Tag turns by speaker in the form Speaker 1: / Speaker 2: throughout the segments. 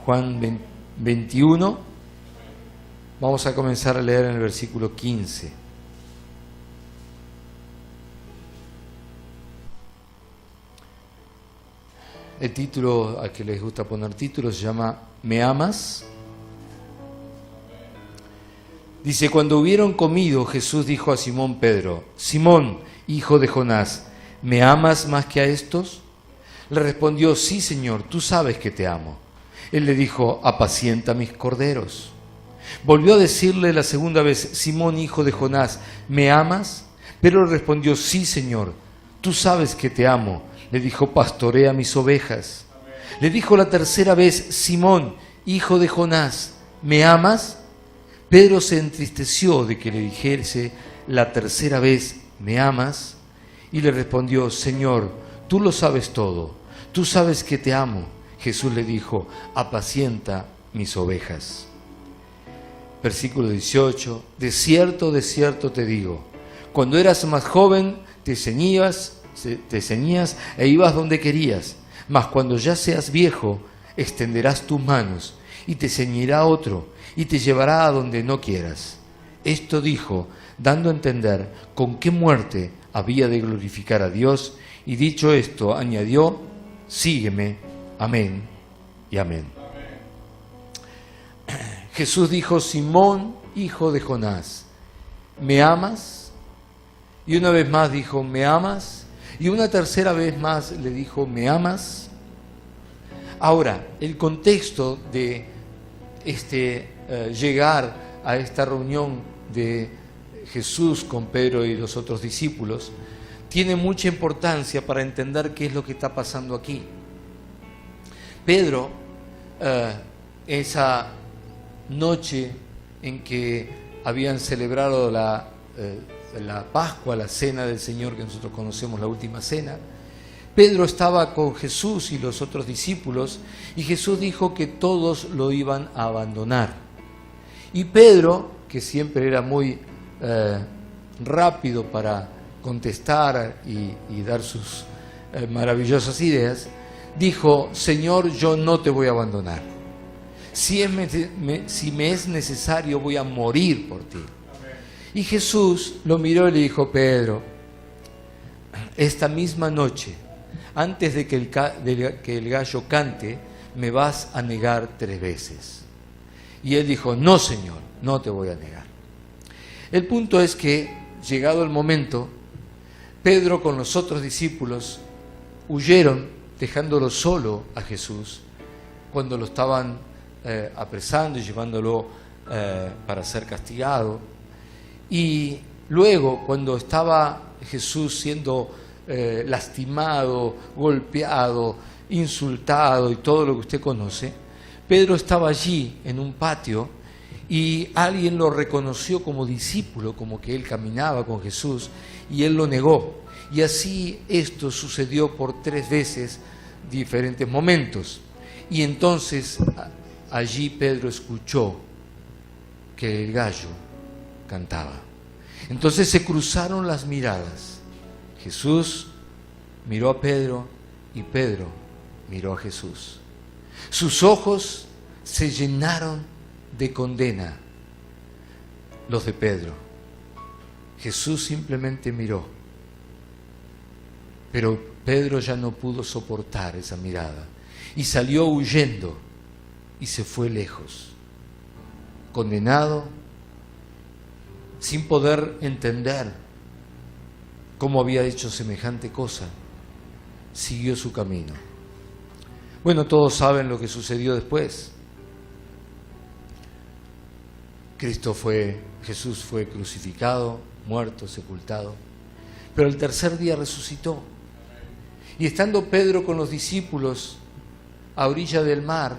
Speaker 1: Juan 21. Vamos a comenzar a leer en el versículo 15. El título, al que les gusta poner títulos, se llama ¿Me amas? Dice: cuando hubieron comido, Jesús dijo a Simón Pedro: Simón, hijo de Jonás, ¿me amas más que a estos? Le respondió: sí, Señor, tú sabes que te amo. Él le dijo: apacienta mis corderos. Volvió a decirle la segunda vez: Simón, hijo de Jonás, ¿me amas? Pero le respondió: sí, Señor, tú sabes que te amo. Le dijo: pastorea mis ovejas. Le dijo la tercera vez: Simón, hijo de Jonás, ¿me amas? Pedro se entristeció de que le dijese la tercera vez: ¿me amas? Y le respondió: Señor, tú lo sabes todo, tú sabes que te amo. Jesús le dijo: apacienta mis ovejas. Versículo 18: de cierto te digo, cuando eras más joven te ceñías e ibas donde querías, mas cuando ya seas viejo extenderás tus manos y te ceñirá otro y te llevará a donde no quieras. Esto dijo, dando a entender con qué muerte había de glorificar a Dios, y dicho esto añadió: sígueme. Amén y amén. Jesús dijo: Simón, hijo de Jonás, ¿me amas? Y una vez más dijo: ¿me amas? Y una tercera vez más le dijo: ¿me amas? Ahora, el contexto de llegar a esta reunión de Jesús con Pedro y los otros discípulos tiene mucha importancia para entender qué es lo que está pasando aquí. Pedro, esa noche en que habían celebrado la Pascua, la cena del Señor que nosotros conocemos, la última cena, Pedro estaba con Jesús y los otros discípulos, y Jesús dijo que todos lo iban a abandonar. Y Pedro, que siempre era muy rápido para contestar y dar sus maravillosas ideas, dijo: Señor, yo no te voy a abandonar. Si me es necesario, voy a morir por ti. Y Jesús lo miró y le dijo: Pedro, esta misma noche, antes de que el gallo cante, me vas a negar 3 veces. Y él dijo: no, Señor, no te voy a negar. El punto es que, llegado el momento, Pedro con los otros discípulos huyeron, dejándolo solo a Jesús, cuando lo estaban apresando y llevándolo para ser castigado. Y luego, cuando estaba Jesús siendo lastimado, golpeado, insultado y todo lo que usted conoce, Pedro estaba allí en un patio y alguien lo reconoció como discípulo, como que él caminaba con Jesús, y él lo negó. Y así esto sucedió por 3 veces, diferentes momentos. Y entonces allí Pedro escuchó que el gallo cantaba. Entonces se cruzaron las miradas. Jesús miró a Pedro y Pedro miró a Jesús. Sus ojos se llenaron de condena, los de Pedro. Jesús simplemente miró, pero Pedro ya no pudo soportar esa mirada y salió huyendo y se fue lejos, condenado, sin poder entender cómo había hecho semejante cosa. Siguió su camino. Bueno, todos saben lo que sucedió después. Jesús fue crucificado, muerto, sepultado, pero el tercer día resucitó. Y estando Pedro con los discípulos a orilla del mar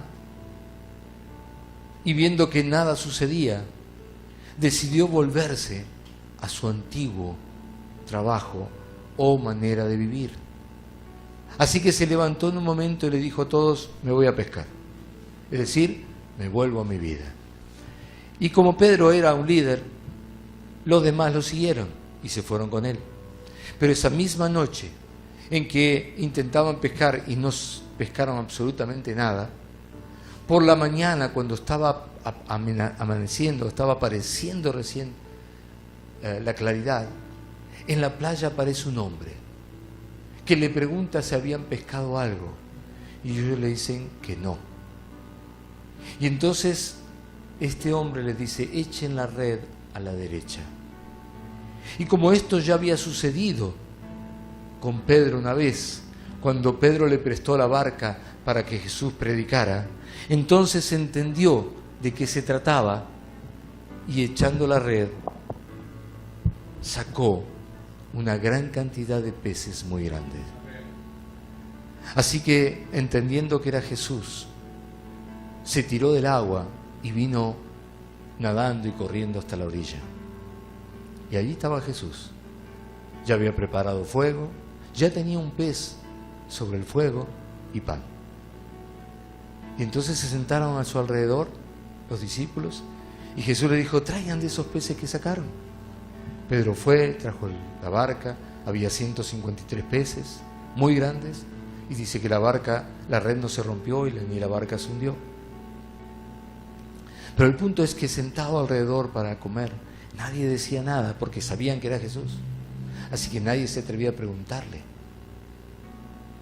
Speaker 1: y viendo que nada sucedía, decidió volverse a su antiguo trabajo o manera de vivir. Así que se levantó en un momento y le dijo a todos: me voy a pescar. Es decir, me vuelvo a mi vida. Y como Pedro era un líder, los demás lo siguieron y se fueron con él. Pero esa misma noche en que intentaban pescar y no pescaron absolutamente nada, por la mañana, cuando estaba amaneciendo, estaba apareciendo recién la claridad, en la playa aparece un hombre que le pregunta si habían pescado algo, y ellos le dicen que no. Y entonces este hombre les dice: echen la red a la derecha. Y como esto ya había sucedido con Pedro una vez, cuando Pedro le prestó la barca para que Jesús predicara, entonces entendió de qué se trataba, y echando la red sacó una gran cantidad de peces muy grandes. Así que, entendiendo que era Jesús, se tiró del agua y vino nadando y corriendo hasta la orilla. Y allí estaba Jesús. Ya había preparado fuego, ya tenía un pez sobre el fuego y pan. Y entonces se sentaron a su alrededor los discípulos, y Jesús le dijo: traigan de esos peces que sacaron. Pedro fue, trajo la barca, había 153 peces, muy grandes, y dice que la red no se rompió ni la barca se hundió. Pero el punto es que sentado alrededor para comer, nadie decía nada, porque sabían que era Jesús. Así que nadie se atrevía a preguntarle.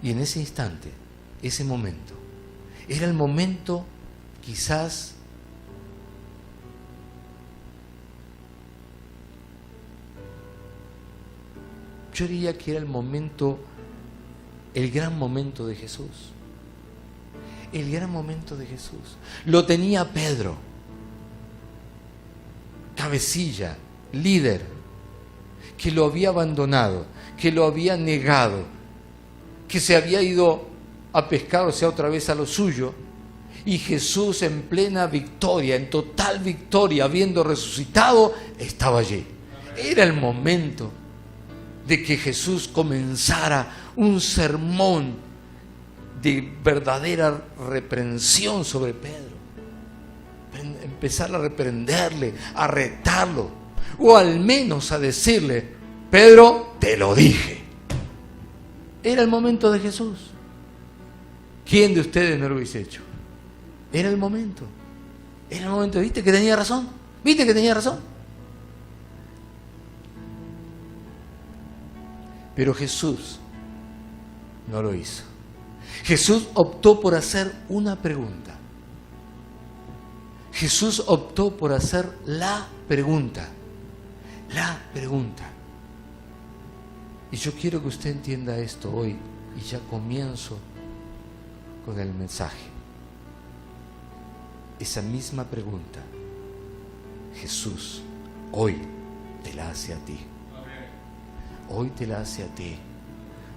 Speaker 1: Y en ese instante, ese momento, era el momento quizás yo diría que era el momento, el gran momento de Jesús. El gran momento de Jesús. Lo tenía Pedro, cabecilla, líder, que lo había abandonado, que lo había negado, que se había ido a pescar, o sea, otra vez a lo suyo, y Jesús, en plena victoria, en total victoria, habiendo resucitado, estaba allí. Era el momento de que Jesús comenzara un sermón de verdadera reprensión sobre Pedro. Empezar a reprenderle, a retarlo, o al menos a decirle: Pedro, te lo dije. Era el momento de Jesús. ¿Quién de ustedes no lo hubiese hecho? Era el momento. Era el momento. ¿Viste que tenía razón? ¿Viste que tenía razón? Pero Jesús no lo hizo. Jesús optó por hacer una pregunta. Jesús optó por hacer la pregunta. La pregunta. Y yo quiero que usted entienda esto hoy, y ya comienzo con el mensaje. Esa misma pregunta, Jesús hoy te la hace a ti. Hoy te la hace a ti.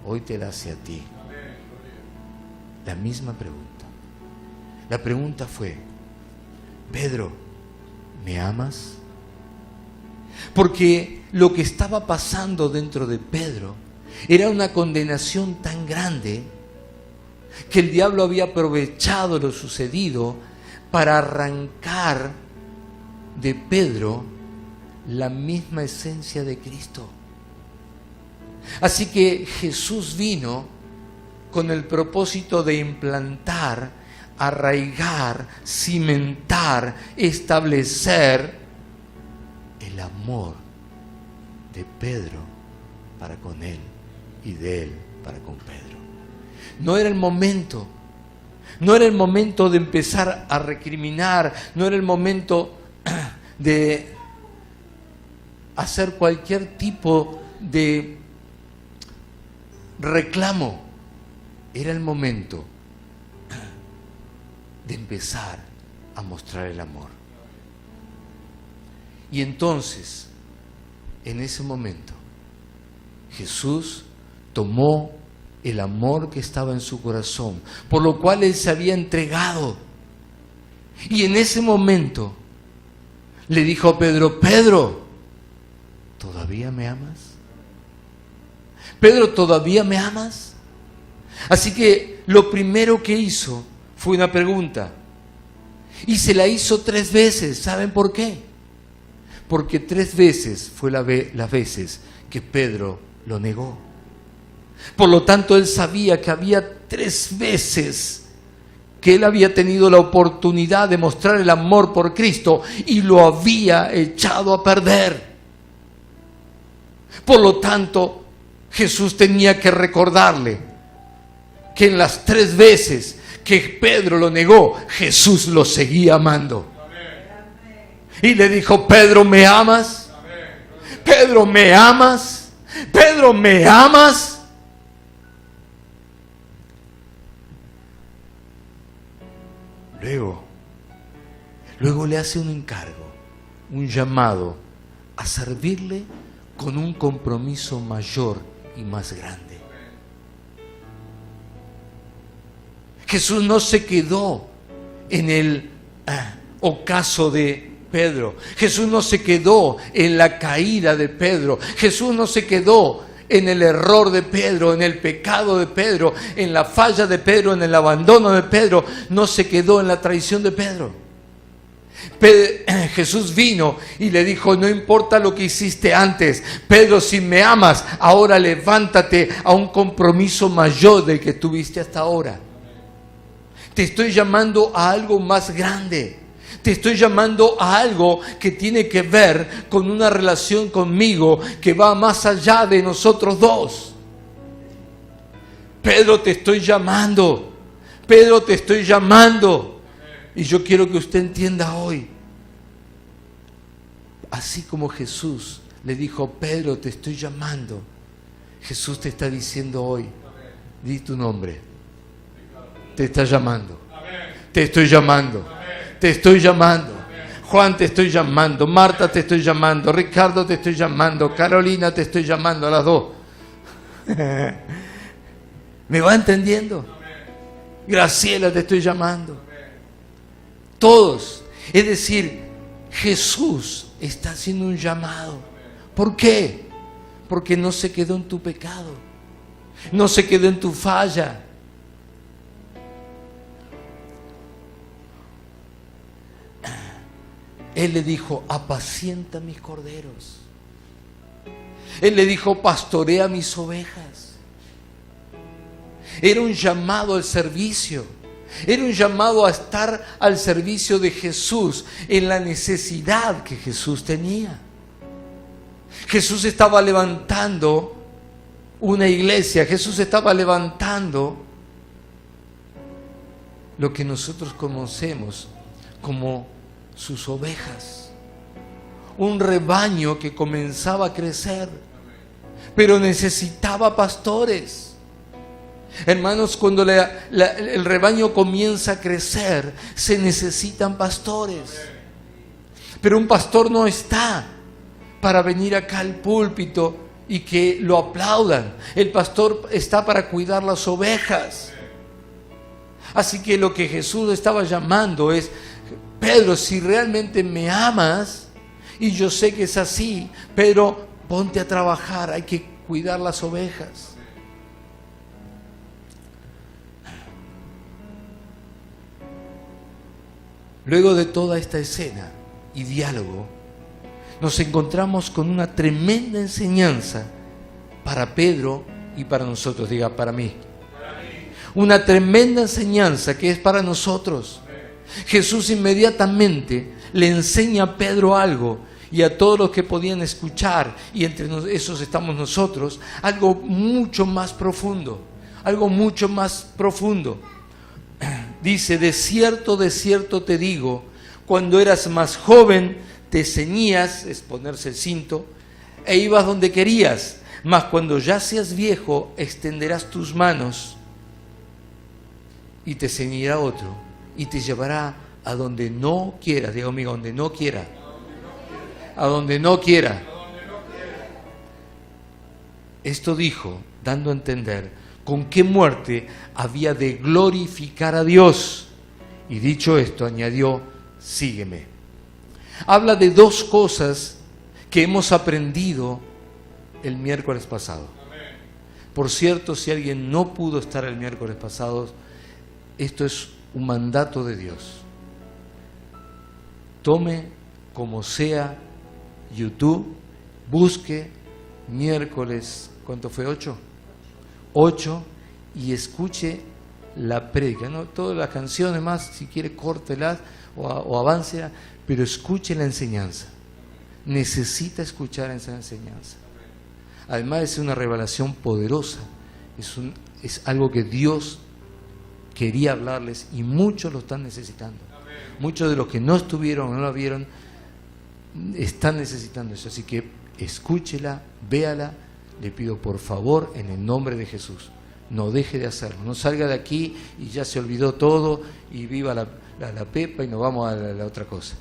Speaker 1: Hoy te la hace a ti. La misma pregunta. La pregunta fue: Pedro, ¿me amas? Porque lo que estaba pasando dentro de Pedro era una condenación tan grande que el diablo había aprovechado lo sucedido para arrancar de Pedro la misma esencia de Cristo. Así que Jesús vino con el propósito de implantar, arraigar, cimentar, establecer el amor de Pedro para con él y de él para con Pedro. No era el momento, no era el momento de empezar a recriminar, no era el momento de hacer cualquier tipo de reclamo. Era el momento de empezar a mostrar el amor. Y entonces, en ese momento, Jesús tomó el amor que estaba en su corazón, por lo cual Él se había entregado. Y en ese momento le dijo a Pedro: Pedro, ¿todavía me amas? Pedro, ¿todavía me amas? Así que lo primero que hizo fue una pregunta. Y se la hizo 3 veces. ¿Saben por qué? Porque 3 veces fue las veces que Pedro lo negó. Por lo tanto, él sabía que había 3 veces que él había tenido la oportunidad de mostrar el amor por Cristo y lo había echado a perder. Por lo tanto, Jesús tenía que recordarle que en las 3 veces que Pedro lo negó, Jesús lo seguía amando. Y le dijo: Pedro, ¿me amas? Pedro, ¿me amas? Pedro, ¿me amas? Luego le hace un encargo, un llamado a servirle con un compromiso mayor y más grande. Jesús no se quedó en el ocaso de Pedro. Jesús no se quedó en la caída de Pedro. Jesús no se quedó en el error de Pedro, en el pecado de Pedro, en la falla de Pedro, en el abandono de Pedro. No se quedó en la traición de Pedro. Jesús vino y le dijo: no importa lo que hiciste antes, Pedro, si me amas, ahora levántate a un compromiso mayor del que tuviste hasta ahora. Te estoy llamando a algo más grande. Te estoy llamando a algo que tiene que ver con una relación conmigo que va más allá de nosotros dos. Pedro, te estoy llamando. Pedro, te estoy llamando. Y yo quiero que usted entienda hoy, así como Jesús le dijo: Pedro, te estoy llamando, Jesús te está diciendo hoy: di tu nombre. Te está llamando. Te estoy llamando. Te estoy llamando. Juan, te estoy llamando. Marta, te estoy llamando. Ricardo, te estoy llamando. Carolina, te estoy llamando, a las 2. ¿Me va entendiendo? Graciela, te estoy llamando. Todos. Es decir, Jesús está haciendo un llamado. ¿Por qué? Porque no se quedó en tu pecado. No se quedó en tu falla. Él le dijo: apacienta mis corderos. Él le dijo: pastorea mis ovejas. Era un llamado al servicio. Era un llamado a estar al servicio de Jesús en la necesidad que Jesús tenía. Jesús estaba levantando una iglesia. Jesús estaba levantando lo que nosotros conocemos como sus ovejas, un rebaño que comenzaba a crecer, pero necesitaba pastores. Hermanos, cuando el rebaño comienza a crecer, se necesitan pastores. Pero un pastor no está para venir acá al púlpito y que lo aplaudan. El pastor está para cuidar las ovejas. Así que lo que Jesús estaba llamando es: Pedro, si realmente me amas, y yo sé que es así, Pedro, ponte a trabajar, hay que cuidar las ovejas. Luego de toda esta escena y diálogo, nos encontramos con una tremenda enseñanza para Pedro y para nosotros. Diga: para mí. Una tremenda enseñanza que es para nosotros. Jesús inmediatamente le enseña a Pedro algo, y a todos los que podían escuchar, y entre esos estamos nosotros, algo mucho más profundo. Algo mucho más profundo. Dice: de cierto te digo, cuando eras más joven te ceñías, es ponerse el cinto, e ibas donde querías, mas cuando ya seas viejo extenderás tus manos y te ceñirá otro y te llevará a donde no quieras. Diga conmigo: donde no quiera. A donde no quiera. Esto dijo, dando a entender con qué muerte había de glorificar a Dios. Y dicho esto, añadió: sígueme. Habla de 2 cosas que hemos aprendido el miércoles pasado. Por cierto, si alguien no pudo estar el miércoles pasado, esto es un mandato de Dios. Tome como sea YouTube, busque miércoles, ¿cuánto fue? 8, y escuche la prédica, no todas las canciones más, si quiere córtelas o aváncelas, pero escuche la enseñanza. Necesita escuchar esa enseñanza. Además es una revelación poderosa, es algo que Dios quería hablarles y muchos lo están necesitando. Muchos de los que no estuvieron o no la vieron están necesitando eso, así que escúchela, véala, le pido por favor en el nombre de Jesús, no deje de hacerlo, no salga de aquí y ya se olvidó todo y viva la pepa y nos vamos a la otra cosa.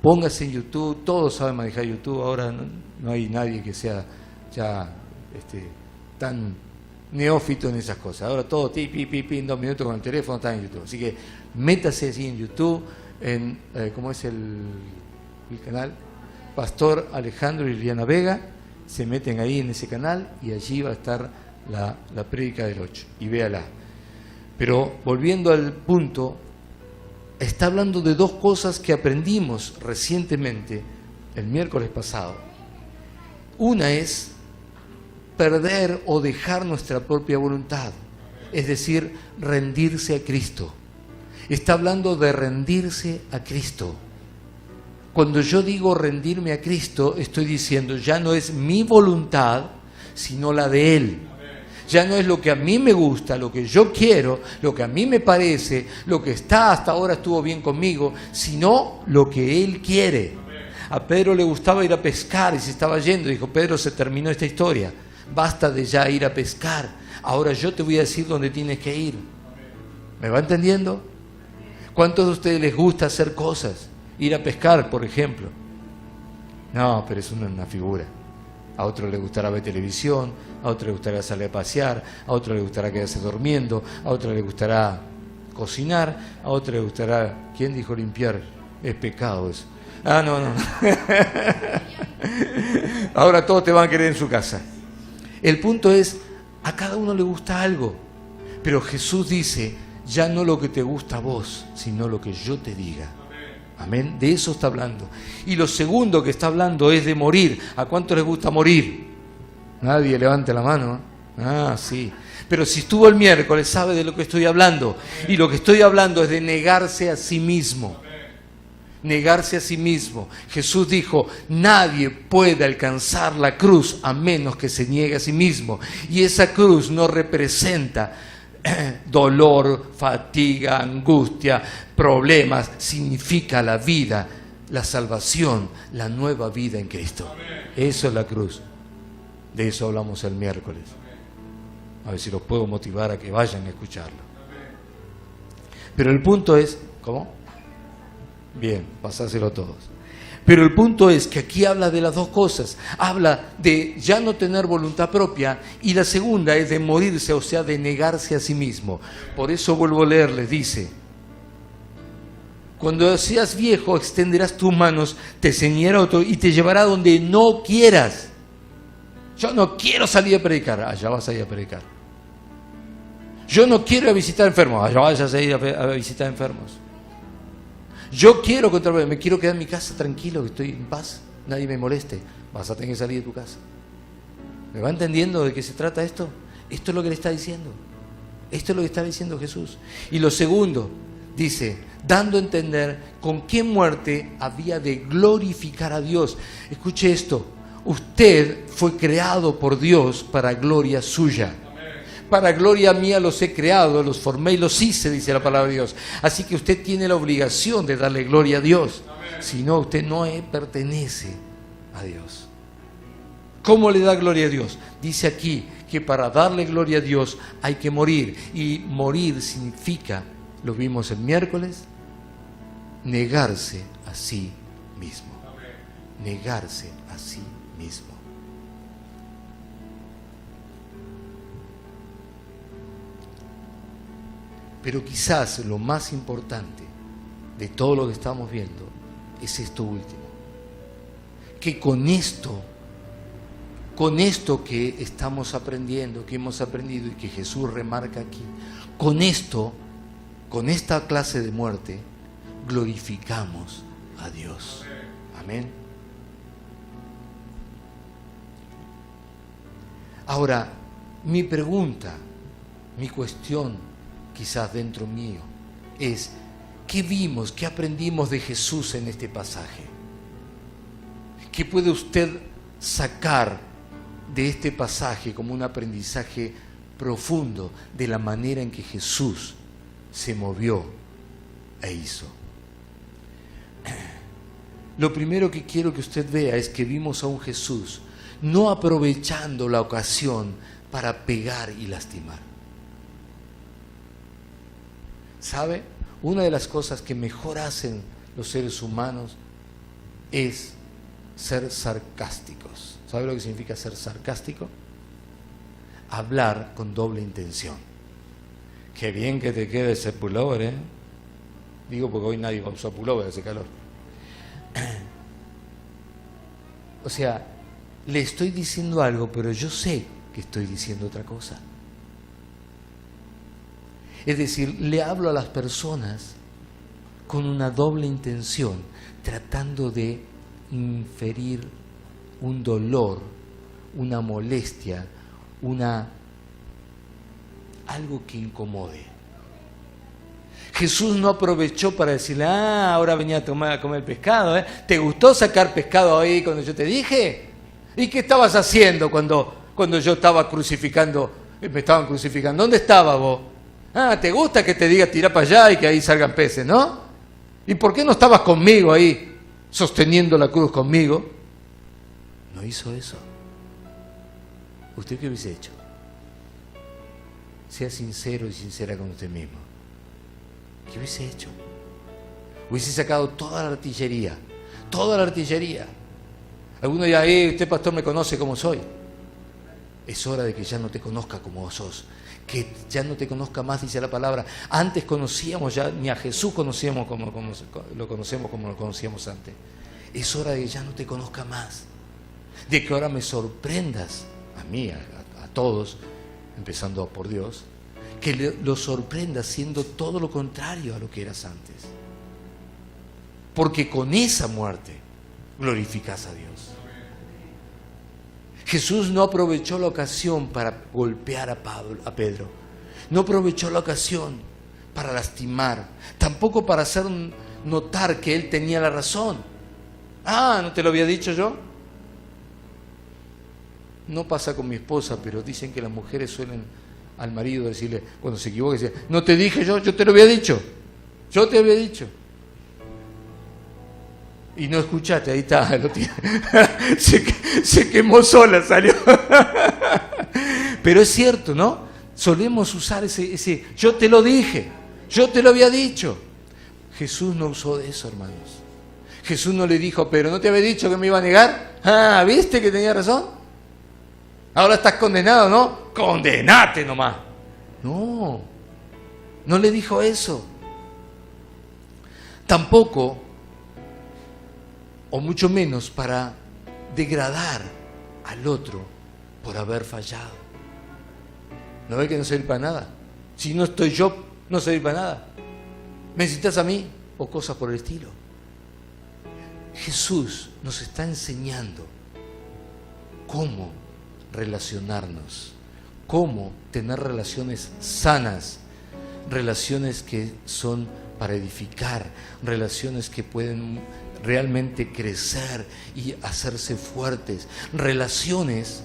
Speaker 1: Póngase en YouTube, todos saben manejar YouTube, ahora no hay nadie que sea ya tan neófito en esas cosas, ahora todo en 2 minutos con el teléfono está en YouTube, así que métase así en YouTube, ¿cómo es el canal? Pastor Alejandro y Liliana Vega, se meten ahí en ese canal y allí va a estar la prédica del 8 y véala. Pero volviendo al punto, está hablando de 2 cosas que aprendimos recientemente el miércoles pasado. Una es perder o dejar nuestra propia voluntad, es decir, rendirse a Cristo. Está hablando de rendirse a Cristo. Cuando yo digo rendirme a Cristo, estoy diciendo ya no es mi voluntad, sino la de Él. Ya no es lo que a mí me gusta, lo que yo quiero, lo que a mí me parece, lo que hasta ahora estuvo bien conmigo, sino lo que Él quiere. A Pedro le gustaba ir a pescar y se estaba yendo. Dijo, Pedro, se terminó esta historia. Basta de ya ir a pescar. Ahora yo te voy a decir dónde tienes que ir. ¿Me va entendiendo? ¿Cuántos de ustedes les gusta hacer cosas? Ir a pescar, por ejemplo. No, pero es una figura. A otro le gustará ver televisión, a otro le gustará salir a pasear, a otro le gustará quedarse durmiendo, a otro le gustará cocinar, a otro le gustará... ¿Quién dijo limpiar? Es pecado eso. Ah, no. Ahora todos te van a querer en su casa. El punto es, a cada uno le gusta algo, pero Jesús dice, ya no lo que te gusta a vos, sino lo que yo te diga. Amén, de eso está hablando. Y lo segundo que está hablando es de morir. ¿A cuánto les gusta morir? Nadie levante la mano. Ah, sí. Pero si estuvo el miércoles sabe de lo que estoy hablando. Y lo que estoy hablando es de negarse a sí mismo. Negarse a sí mismo. Jesús dijo, nadie puede alcanzar la cruz a menos que se niegue a sí mismo. Y esa cruz no representa dolor, fatiga, angustia, problemas, significa la vida, la salvación, la nueva vida en Cristo. Eso es la cruz. De eso hablamos el miércoles. A ver si los puedo motivar a que vayan a escucharlo. Pero el punto es, ¿cómo? Bien, pasáselo todos. Pero el punto es que aquí habla de las 2 cosas. Habla de ya no tener voluntad propia y la segunda es de morirse, o sea, de negarse a sí mismo. Por eso vuelvo a leerles, dice, cuando seas viejo extenderás tus manos, te ceñirá otro y te llevará donde no quieras. Yo no quiero salir a predicar, allá vas a ir a predicar. Yo no quiero ir a visitar enfermos, allá vas a ir a visitar enfermos. Yo quiero me quiero quedar en mi casa tranquilo, que estoy en paz, nadie me moleste. Vas a tener que salir de tu casa. ¿Me va entendiendo de qué se trata esto? Esto es lo que le está diciendo. Esto es lo que está diciendo Jesús. Y lo segundo, dice, dando a entender con qué muerte había de glorificar a Dios. Escuche esto, usted fue creado por Dios para gloria suya. Para gloria mía los he creado, los formé y los hice, dice la palabra de Dios. Así que usted tiene la obligación de darle gloria a Dios. Si no, usted no pertenece a Dios. ¿Cómo le da gloria a Dios? Dice aquí que para darle gloria a Dios hay que morir. Y morir significa, lo vimos el miércoles, negarse a sí mismo. Negarse a sí mismo. Pero quizás lo más importante de todo lo que estamos viendo es esto último. Que con esto que estamos aprendiendo, que hemos aprendido y que Jesús remarca aquí, con esta clase de muerte, glorificamos a Dios. Amén. Ahora, mi pregunta, mi cuestión quizás dentro mío, es: ¿qué vimos, qué aprendimos de Jesús en este pasaje? ¿Qué puede usted sacar de este pasaje como un aprendizaje profundo de la manera en que Jesús se movió e hizo? Lo primero que quiero que usted vea es que vimos a un Jesús no aprovechando la ocasión para pegar y lastimar. ¿Sabe? Una de las cosas que mejor hacen los seres humanos es ser sarcásticos. ¿Sabe lo que significa ser sarcástico? Hablar con doble intención. Qué bien que te quede ese pullover, ¿eh? Digo porque hoy nadie usa pullover, hace calor. O sea, le estoy diciendo algo, pero yo sé que estoy diciendo otra cosa. Es decir, le hablo a las personas con una doble intención, tratando de inferir un dolor, una molestia, algo que incomode. Jesús no aprovechó para decirle: ahora venía a comer pescado, ¿eh? ¿Te gustó sacar pescado ahí cuando yo te dije? ¿Y qué estabas haciendo cuando yo estaba crucificando, me estaban crucificando? ¿Dónde estabas vos? ¿Te gusta que te diga tirá para allá y que ahí salgan peces, no? ¿Y por qué no estabas conmigo ahí, sosteniendo la cruz conmigo? No hizo eso. ¿Usted qué hubiese hecho? Sea sincero y sincera con usted mismo. ¿Qué hubiese hecho? Hubiese sacado toda la artillería. Toda la artillería. Alguno dirá: usted, pastor, me conoce como soy. Es hora de que ya no te conozca como sos. Que ya no te conozca más, dice la palabra. Antes conocíamos ya, ni a Jesús conocíamos como lo conocemos como lo conocíamos antes. Es hora de que ya no te conozca más. De que ahora me sorprendas, a mí, a todos, empezando por Dios, que lo sorprendas siendo todo lo contrario a lo que eras antes. Porque con esa muerte glorificas a Dios. Jesús no aprovechó la ocasión para golpear a Pedro. No aprovechó la ocasión para lastimar. Tampoco para hacer notar que él tenía la razón. ¿No te lo había dicho yo? No pasa con mi esposa, pero dicen que las mujeres suelen al marido decirle, cuando se equivoca, decir: no te dije yo te lo había dicho. Yo te había dicho. Y no escuchaste, ahí está, lo tiene. se quemó sola, salió. Pero es cierto, ¿no? Solemos usar ese yo te lo dije, yo te lo había dicho. Jesús no usó de eso, hermanos. Jesús no le dijo: pero no te había dicho que me iba a negar. ¿Viste que tenía razón? Ahora estás condenado, ¿no? Condenate nomás. No le dijo eso. Tampoco, o mucho menos, para degradar al otro por haber fallado. ¿No ve que no sirve para nada? Si no estoy yo, no sirve para nada. ¿Me necesitas a mí? O cosas por el estilo. Jesús nos está enseñando cómo relacionarnos, cómo tener relaciones sanas, relaciones que son para edificar, relaciones que pueden realmente crecer y hacerse fuertes, relaciones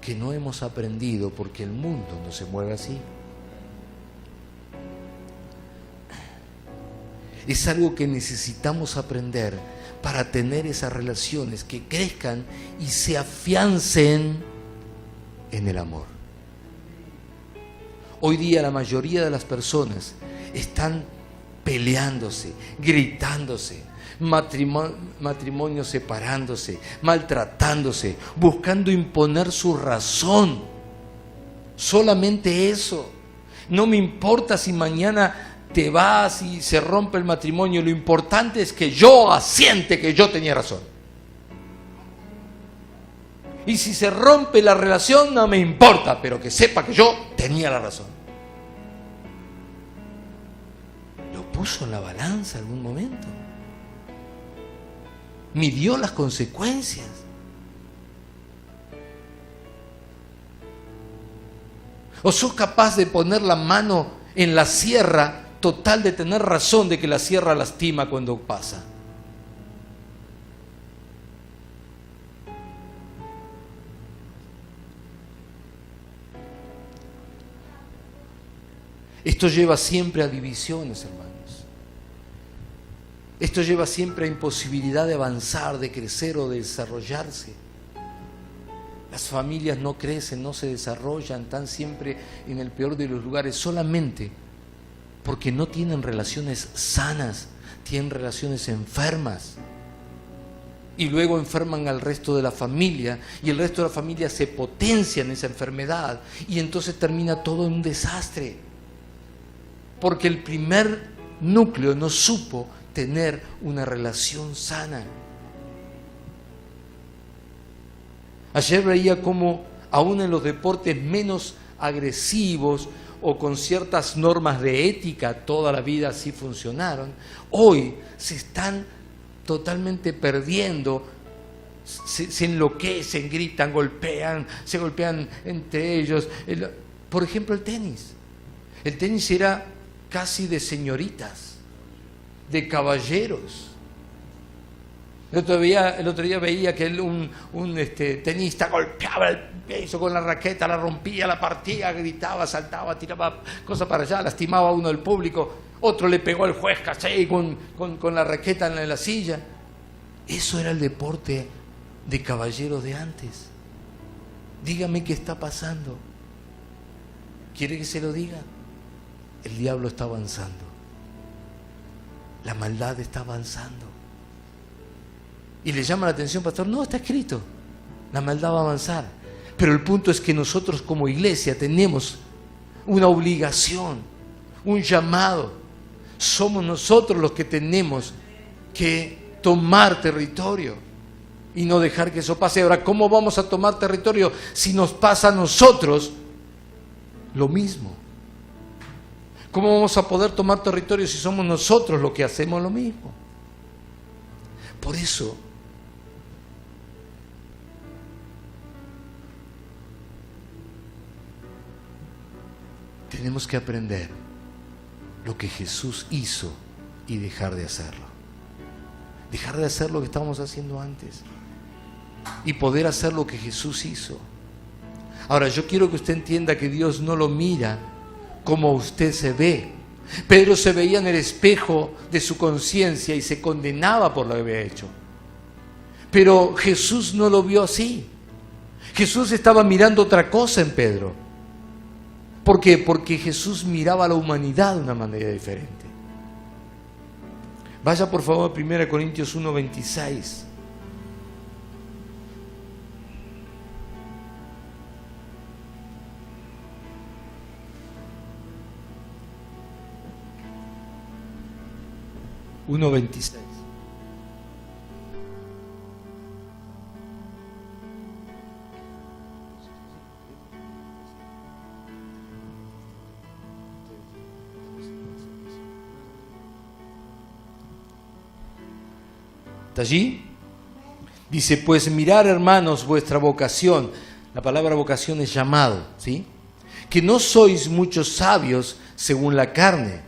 Speaker 1: que no hemos aprendido porque el mundo no se mueve así. Es algo que necesitamos aprender para tener esas relaciones que crezcan y se afiancen en el amor. Hoy día la mayoría de las personas están peleándose, gritándose, matrimonios separándose, maltratándose, buscando imponer su razón. Solamente eso. No me importa si mañana te vas y se rompe el matrimonio, lo importante es que yo asiente que yo tenía razón. Y si se rompe la relación no me importa, pero que sepa que yo tenía la razón. ¿Lo puso en la balanza algún momento? ¿Midió las consecuencias? ¿O sos capaz de poner la mano en la sierra total de tener razón de que la sierra lastima cuando pasa. Esto lleva siempre a divisiones, hermanos. Esto lleva siempre a imposibilidad de avanzar, de crecer o de desarrollarse. Las familias no crecen, no se desarrollan, están siempre en el peor de los lugares solamente porque no tienen relaciones sanas, tienen relaciones enfermas. Y luego enferman al resto de la familia y el resto de la familia se potencia en esa enfermedad y entonces termina todo en un desastre. Porque el primer núcleo no supo tener una relación sana. Ayer veía cómo aún en los deportes menos agresivos o con ciertas normas de ética, toda la vida así funcionaron, hoy se están totalmente perdiendo, se enloquecen, gritan, se golpean entre ellos. Por ejemplo, el tenis. El tenis era casi de señoritas, de caballeros. El otro día veía que un tenista golpeaba el piso con la raqueta, la rompía, la partía, gritaba, saltaba, tiraba cosas para allá, lastimaba a uno del público, otro le pegó al juez casi con la raqueta en la silla. Eso era el deporte de caballeros de antes. Dígame qué está pasando. ¿Quiere que se lo diga? El diablo está avanzando. La maldad está avanzando. Y le llama la atención, pastor, no, está escrito, la maldad va a avanzar. Pero el punto es que nosotros como iglesia tenemos una obligación, un llamado. Somos nosotros los que tenemos que tomar territorio y no dejar que eso pase. Ahora, ¿cómo vamos a tomar territorio si nos pasa a nosotros lo mismo? ¿Cómo vamos a poder tomar territorio si somos nosotros los que hacemos lo mismo? Por eso, tenemos que aprender lo que Jesús hizo y dejar de hacerlo. Dejar de hacer lo que estábamos haciendo antes y poder hacer lo que Jesús hizo. Ahora, yo quiero que usted entienda que Dios no lo mira como usted se ve. Pedro se veía en el espejo de su conciencia y se condenaba por lo que había hecho. Pero Jesús no lo vio así. Jesús estaba mirando otra cosa en Pedro. ¿Por qué? Porque Jesús miraba a la humanidad de una manera diferente. Vaya por favor a 1 Corintios 1:26. ¿Está allí? Dice, pues mirad, hermanos, vuestra vocación. La palabra vocación es llamado, ¿sí? Que no sois muchos sabios según la carne,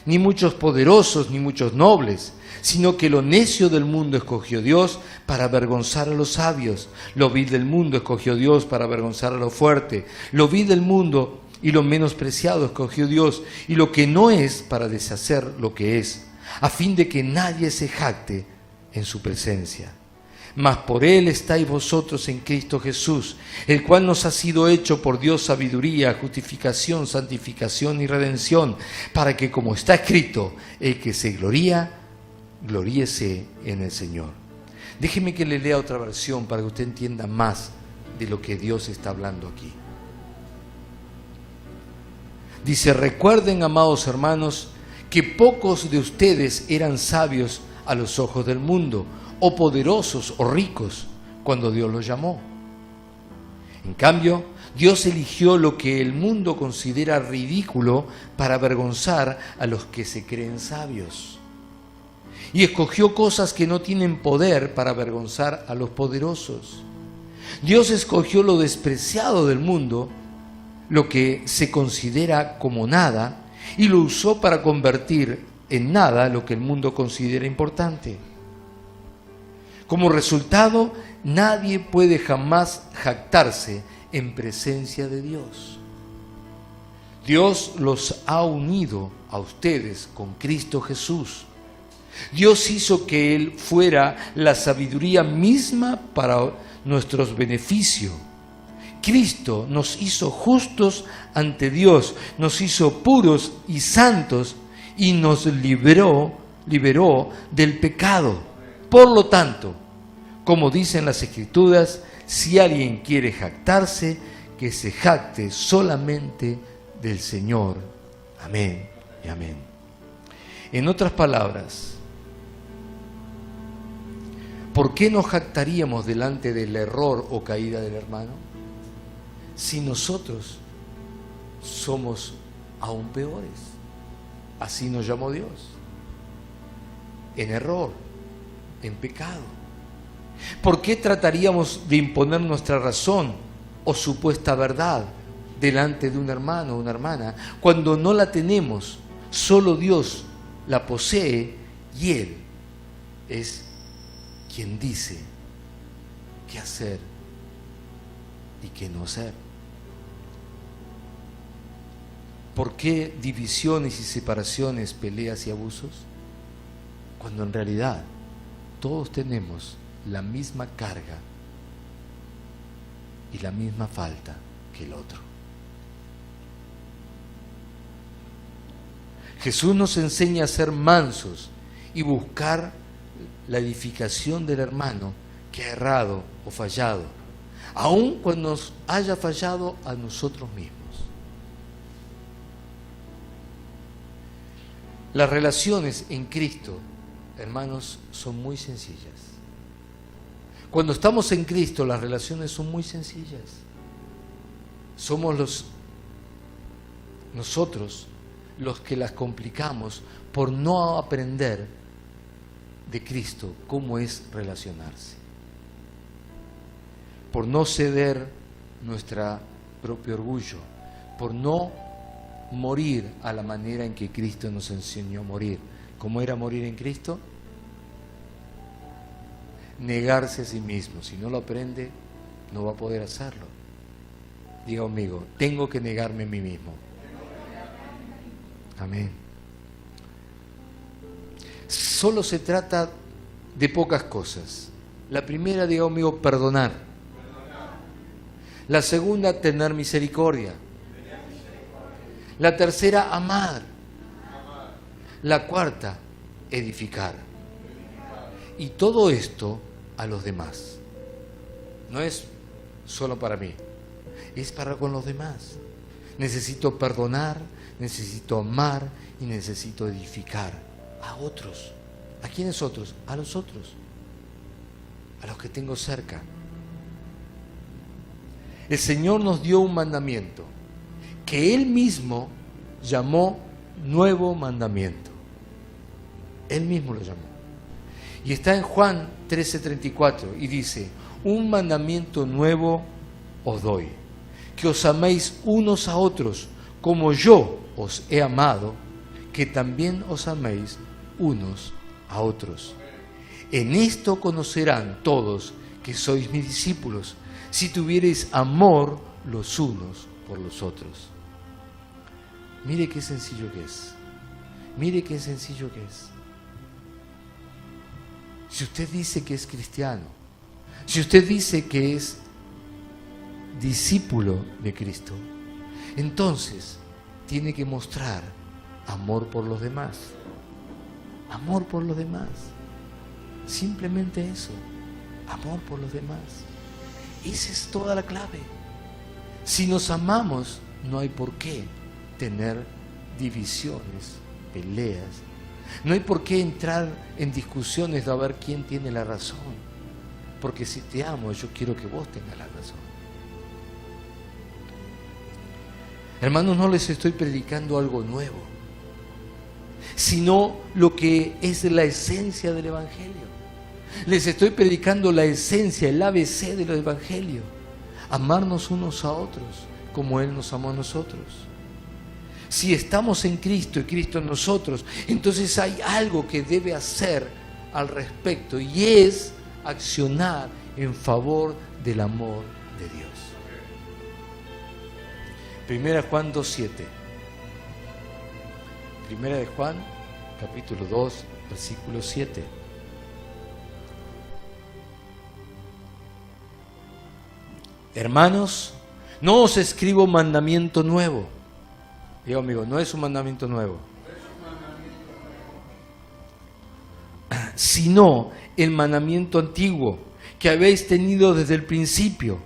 Speaker 1: ni muchos poderosos, ni muchos nobles, sino que lo necio del mundo escogió Dios para avergonzar a los sabios. Lo vil del mundo escogió Dios para avergonzar a lo fuerte. Lo vil del mundo y lo menospreciado escogió Dios, y lo que no es para deshacer lo que es, a fin de que nadie se jacte en su presencia. Mas por Él estáis vosotros en Cristo Jesús, el cual nos ha sido hecho por Dios sabiduría, justificación, santificación y redención, para que, como está escrito, el que se gloría, gloríese en el Señor. Déjeme que le lea otra versión para que usted entienda más de lo que Dios está hablando aquí. Dice, recuerden, amados hermanos, que pocos de ustedes eran sabios a los ojos del mundo, o poderosos o ricos, cuando Dios los llamó. En cambio, Dios eligió lo que el mundo considera ridículo para avergonzar a los que se creen sabios. Y escogió cosas que no tienen poder para avergonzar a los poderosos. Dios escogió lo despreciado del mundo, lo que se considera como nada, y lo usó para convertir en nada lo que el mundo considera importante. Como resultado, nadie puede jamás jactarse en presencia de Dios. Dios los ha unido a ustedes con Cristo Jesús. Dios hizo que Él fuera la sabiduría misma para nuestros beneficios. Cristo nos hizo justos ante Dios, nos hizo puros y santos y nos liberó del pecado. Por lo tanto, como dicen las Escrituras, si alguien quiere jactarse, que se jacte solamente del Señor. Amén y amén. En otras palabras, ¿por qué nos jactaríamos delante del error o caída del hermano? Si nosotros somos aún peores. Así nos llamó Dios. En error, en pecado. ¿Por qué trataríamos de imponer nuestra razón o supuesta verdad delante de un hermano o una hermana cuando no la tenemos? Solo Dios la posee y Él es quien dice qué hacer y qué no hacer. ¿Por qué divisiones y separaciones, peleas y abusos? Cuando en realidad todos tenemos la misma carga y la misma falta que el otro. Jesús nos enseña a ser mansos y buscar la edificación del hermano que ha errado o fallado, aun cuando nos haya fallado a nosotros mismos. Las relaciones en Cristo, hermanos, son muy sencillas. Cuando estamos en Cristo, las relaciones son muy sencillas. Somos nosotros los que las complicamos por no aprender de Cristo cómo es relacionarse. Por no ceder nuestro propio orgullo, por no morir a la manera en que Cristo nos enseñó a morir. ¿Cómo era morir en Cristo? Negarse a sí mismo. Si no lo aprende, no va a poder hacerlo. Diga conmigo, tengo que negarme a mí mismo. Amén. Solo se trata de pocas cosas. La primera, diga conmigo, perdonar. La segunda, tener misericordia. La tercera, amar. La cuarta, edificar. Y todo esto a los demás. No es solo para mí, es para con los demás. Necesito perdonar, necesito amar y necesito edificar a otros. ¿A quiénes otros? A los otros, a los que tengo cerca. El Señor nos dio un mandamiento que Él mismo llamó nuevo mandamiento. Él mismo lo llamó. Y está en Juan 13:34 y dice: un mandamiento nuevo os doy, que os améis unos a otros como yo os he amado, que también os améis unos a otros. En esto conocerán todos que sois mis discípulos, si tuviereis amor los unos por los otros. Mire qué sencillo que es. Mire qué sencillo que es. Si usted dice que es cristiano, si usted dice que es discípulo de Cristo, entonces tiene que mostrar amor por los demás. Amor por los demás. Simplemente eso. Amor por los demás. Esa es toda la clave. Si nos amamos, no hay por qué tener divisiones, peleas. No hay por qué entrar en discusiones de a ver quién tiene la razón. Porque si te amo, yo quiero que vos tengas la razón. Hermanos, no les estoy predicando algo nuevo, sino lo que es la esencia del Evangelio. Les estoy predicando la esencia, el ABC del Evangelio. Amarnos unos a otros como Él nos amó a nosotros. Si estamos en Cristo y Cristo en nosotros, entonces hay algo que debe hacer al respecto, y es accionar en favor del amor de Dios. Primera Juan 2:7. Primera de Juan, capítulo 2, versículo 7. Hermanos, no os escribo mandamiento nuevo. Digo, amigo, no es un mandamiento nuevo, sino el mandamiento antiguo que habéis tenido desde el principio.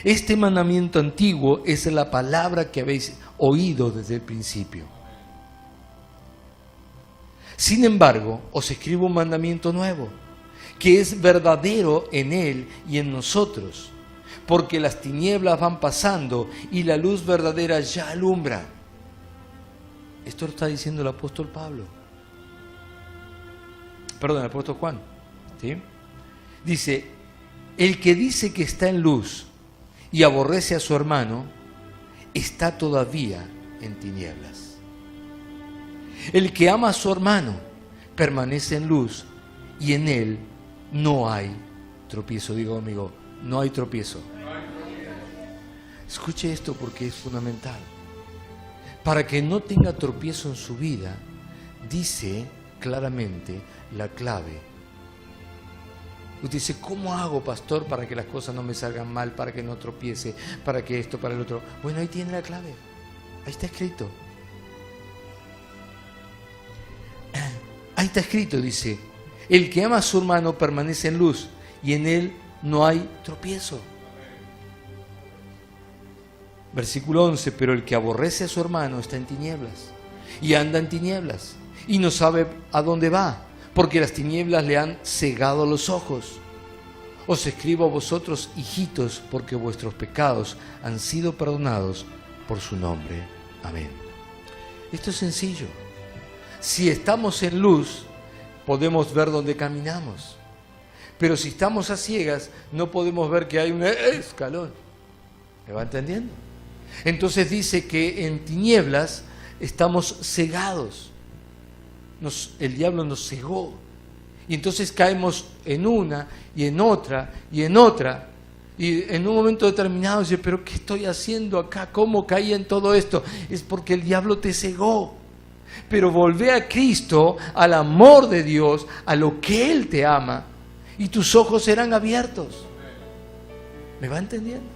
Speaker 1: Este mandamiento antiguo es la palabra que habéis oído desde el principio. Sin embargo, os escribo un mandamiento nuevo, que es verdadero en él y en nosotros, porque las tinieblas van pasando y la luz verdadera ya alumbra. Esto lo está diciendo el apóstol Pablo. Perdón, el apóstol Juan. ¿Sí? Dice, el que dice que está en luz y aborrece a su hermano, está todavía en tinieblas. El que ama a su hermano permanece en luz y en él no hay tropiezo. Digo, amigo, no hay tropiezo. Escuche esto porque es fundamental. Para que no tenga tropiezo en su vida, dice claramente la clave. Usted dice, ¿cómo hago, pastor, para que las cosas no me salgan mal, para que no tropiece, para que esto, para el otro? Bueno, ahí tiene la clave. Ahí está escrito. Ahí está escrito, dice, el que ama a su hermano permanece en luz y en él no hay tropiezo. Versículo 11, pero el que aborrece a su hermano está en tinieblas y anda en tinieblas y no sabe a dónde va, porque las tinieblas le han cegado los ojos. Os escribo a vosotros, hijitos, porque vuestros pecados han sido perdonados por su nombre. Amén. Esto es sencillo. Si estamos en luz, podemos ver dónde caminamos. Pero si estamos a ciegas, no podemos ver que hay un escalón. ¿Me va entendiendo? Entonces dice que en tinieblas estamos cegados. El diablo nos cegó. Y entonces caemos en una y en otra y en otra. Y en un momento determinado dice, pero ¿qué estoy haciendo acá? ¿Cómo caí en todo esto? Es porque el diablo te cegó. Pero volvé a Cristo, al amor de Dios, a lo que Él te ama, y tus ojos serán abiertos. ¿Me va entendiendo?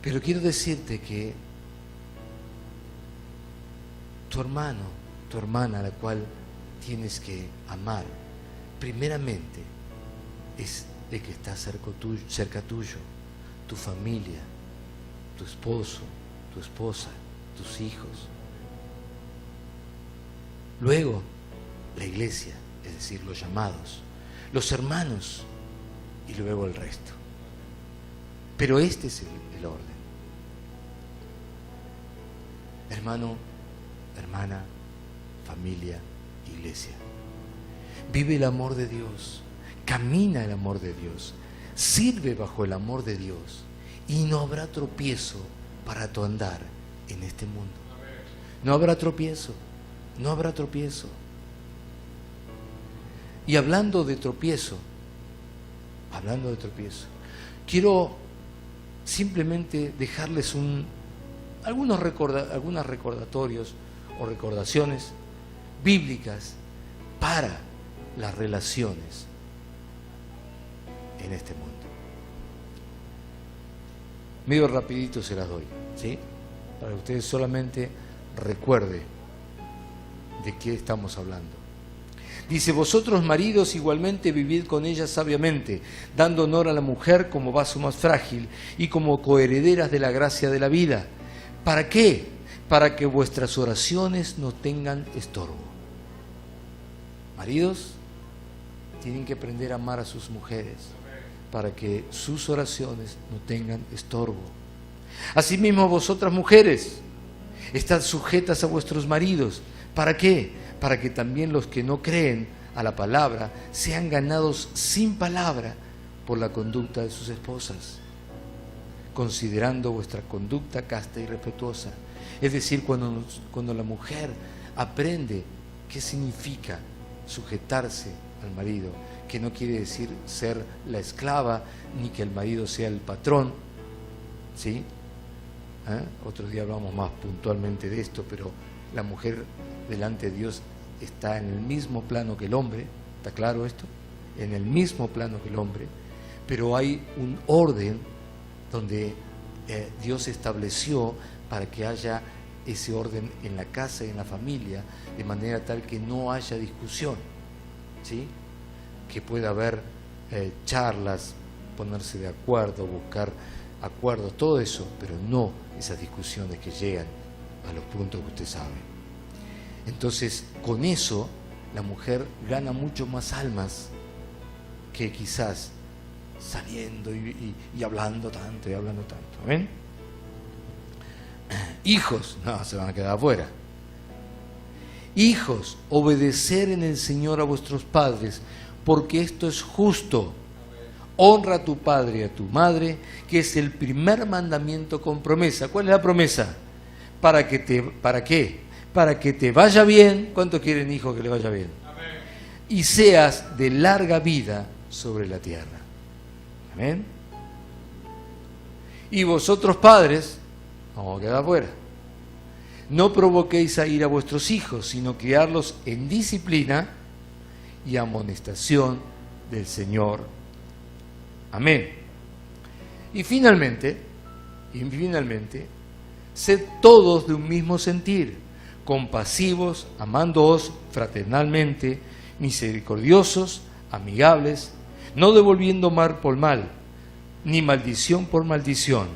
Speaker 1: Pero quiero decirte que tu hermano, tu hermana, a la cual tienes que amar, primeramente es el que está cerca tuyo, tu familia, tu esposo, tu esposa, tus hijos. Luego, la iglesia, es decir, los llamados, los hermanos y luego el resto. Pero este es el orden. Hermano, hermana, familia, iglesia. Vive el amor de Dios, camina el amor de Dios, sirve bajo el amor de Dios y no habrá tropiezo para tu andar en este mundo. No habrá tropiezo, no habrá tropiezo. Y hablando de tropiezo, quiero simplemente dejarles algunos recordatorios o recordaciones bíblicas para las relaciones en este mundo. Medio rapidito se las doy, ¿sí? Para que ustedes solamente recuerden de qué estamos hablando. Dice, vosotros maridos igualmente vivid con ella sabiamente, dando honor a la mujer como vaso más frágil y como coherederas de la gracia de la vida. ¿Para qué? Para que vuestras oraciones no tengan estorbo. Maridos, tienen que aprender a amar a sus mujeres para que sus oraciones no tengan estorbo. Asimismo, vosotras mujeres, estad sujetas a vuestros maridos. ¿Para qué? Para que también los que no creen a la palabra sean ganados sin palabra por la conducta de sus esposas. considerando vuestra conducta casta y respetuosa. Es decir, cuando la mujer aprende qué significa sujetarse al marido, que no quiere decir ser la esclava, ni que el marido sea el patrón, ¿sí? Otro día hablamos más puntualmente de esto, pero la mujer delante de Dios está en el mismo plano que el hombre, ¿está claro esto? En el mismo plano que el hombre, pero hay un orden donde Dios estableció para que haya ese orden en la casa y en la familia, de manera tal que no haya discusión, ¿sí? Que pueda haber charlas, ponerse de acuerdo, buscar acuerdos, todo eso, pero no esas discusiones que llegan a los puntos que usted sabe. Entonces, con eso, la mujer gana mucho más almas que quizás saliendo y hablando tanto y hablando tanto. ¿Ven? Hijos, no, se van a quedar afuera. Hijos, obedecer en el Señor a vuestros padres, porque esto es justo. Honra a tu padre y a tu madre, que es el primer mandamiento con promesa. ¿Cuál es la promesa? ¿Para qué? Para que te vaya bien. ¿Cuántos quieren, hijos, que le vaya bien? Amén. Y seas de larga vida sobre la tierra. Amén. Y vosotros, padres, vamos a quedar afuera. No provoquéis a ir a vuestros hijos, sino criarlos en disciplina y amonestación del Señor. Amén. Y finalmente, sed todos de un mismo sentir, compasivos, amándoos fraternalmente, misericordiosos, amigables, no devolviendo mal por mal, ni maldición por maldición,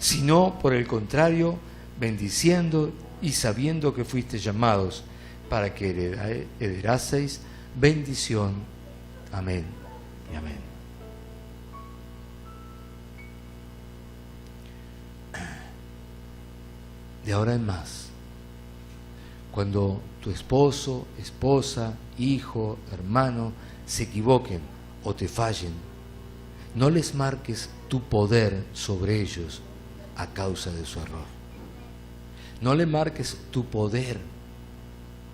Speaker 1: sino por el contrario, bendiciendo y sabiendo que fuisteis llamados para que heredaseis bendición. Amén y amén. De ahora en más, cuando tu esposo, esposa, hijo, hermano se equivoquen o te fallen, no les marques tu poder sobre ellos a causa de su error. No le marques tu poder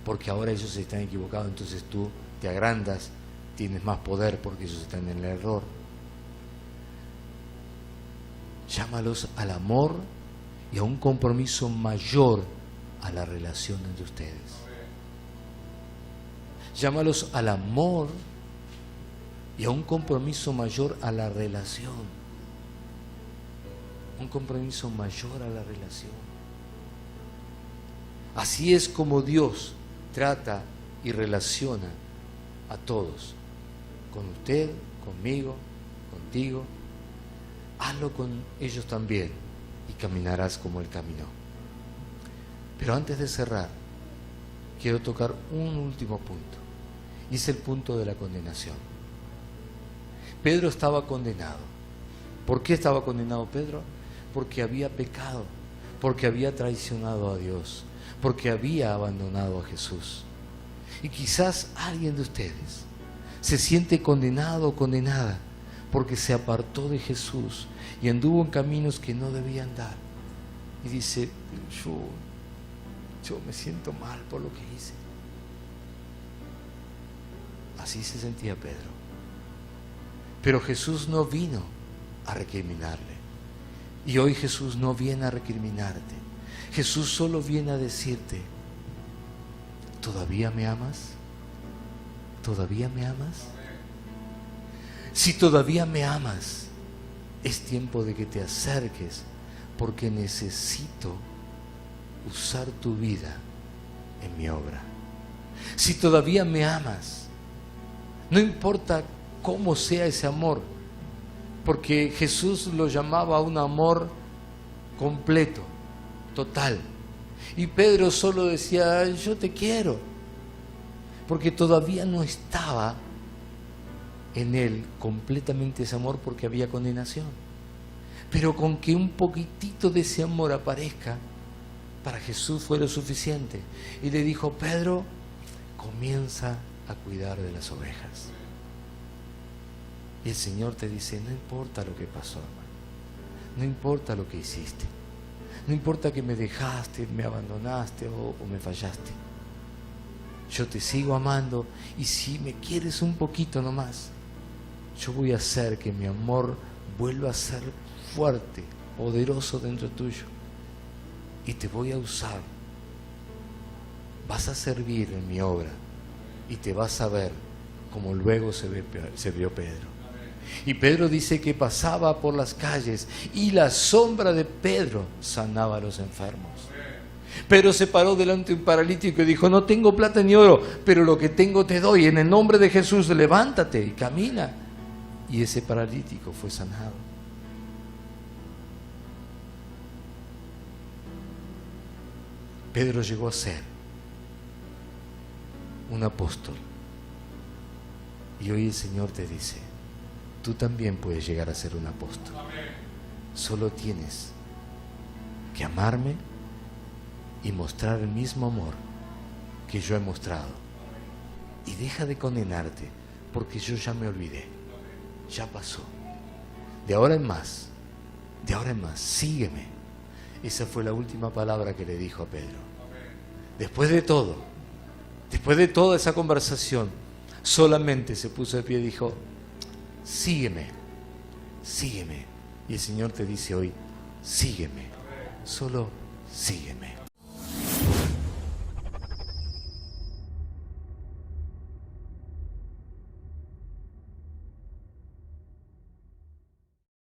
Speaker 1: porque ahora ellos se están equivocados, entonces tú te agrandas, tienes más poder porque ellos están en el error. Llámalos al amor y a un compromiso mayor a la relación entre ustedes. Llámalos al amor y a un compromiso mayor a la relación. Un compromiso mayor a la relación. Así es como Dios trata y relaciona a todos. Con usted, conmigo, contigo. Hazlo con ellos también. Y caminarás como Él caminó. Pero antes de cerrar, quiero tocar un último punto, y es el punto de la condenación. Pedro estaba condenado. ¿Por qué estaba condenado Pedro? Porque había pecado, porque había traicionado a Dios, porque había abandonado a Jesús. Y quizás alguien de ustedes se siente condenado o condenada porque se apartó de Jesús y anduvo en caminos que no debía andar. Y dice, yo me siento mal por lo que hice. Así se sentía Pedro. Pero Jesús no vino a recriminarle. Y hoy Jesús no viene a recriminarte. Jesús solo viene a decirte, ¿todavía me amas? ¿Todavía me amas? Si todavía me amas, es tiempo de que te acerques, porque necesito usar tu vida en mi obra. Si todavía me amas, no importa cómo sea ese amor, porque Jesús lo llamaba un amor completo, total. Y Pedro solo decía, yo te quiero, porque todavía no estaba en él completamente ese amor, porque había condenación. Pero con que un poquitito de ese amor aparezca, para Jesús fue lo suficiente. Y le dijo, Pedro, comienza a cuidar de las ovejas. Y el Señor te dice, no importa lo que pasó, hermano. No importa lo que hiciste. No importa que me dejaste, me abandonaste o me fallaste. Yo te sigo amando y si me quieres un poquito nomás, yo voy a hacer que mi amor vuelva a ser fuerte, poderoso dentro tuyo. Y te voy a usar. Vas a servir en mi obra y te vas a ver como luego se vio Pedro. Y Pedro dice que pasaba por las calles y la sombra de Pedro sanaba a los enfermos. Pedro se paró delante de un paralítico y dijo: no tengo plata ni oro, pero lo que tengo te doy. En el nombre de Jesús, levántate y camina. Y ese paralítico fue sanado. Pedro llegó a ser un apóstol. Y hoy el Señor te dice: tú también puedes llegar a ser un apóstol. Solo tienes que amarme y mostrar el mismo amor que yo he mostrado. Y deja de condenarte, porque yo ya me olvidé. Ya pasó. De ahora en más, sígueme. Esa fue la última palabra que le dijo a Pedro. Después de toda esa conversación, solamente se puso de pie y dijo: sígueme, sígueme. Y el Señor te dice hoy: sígueme, solo sígueme.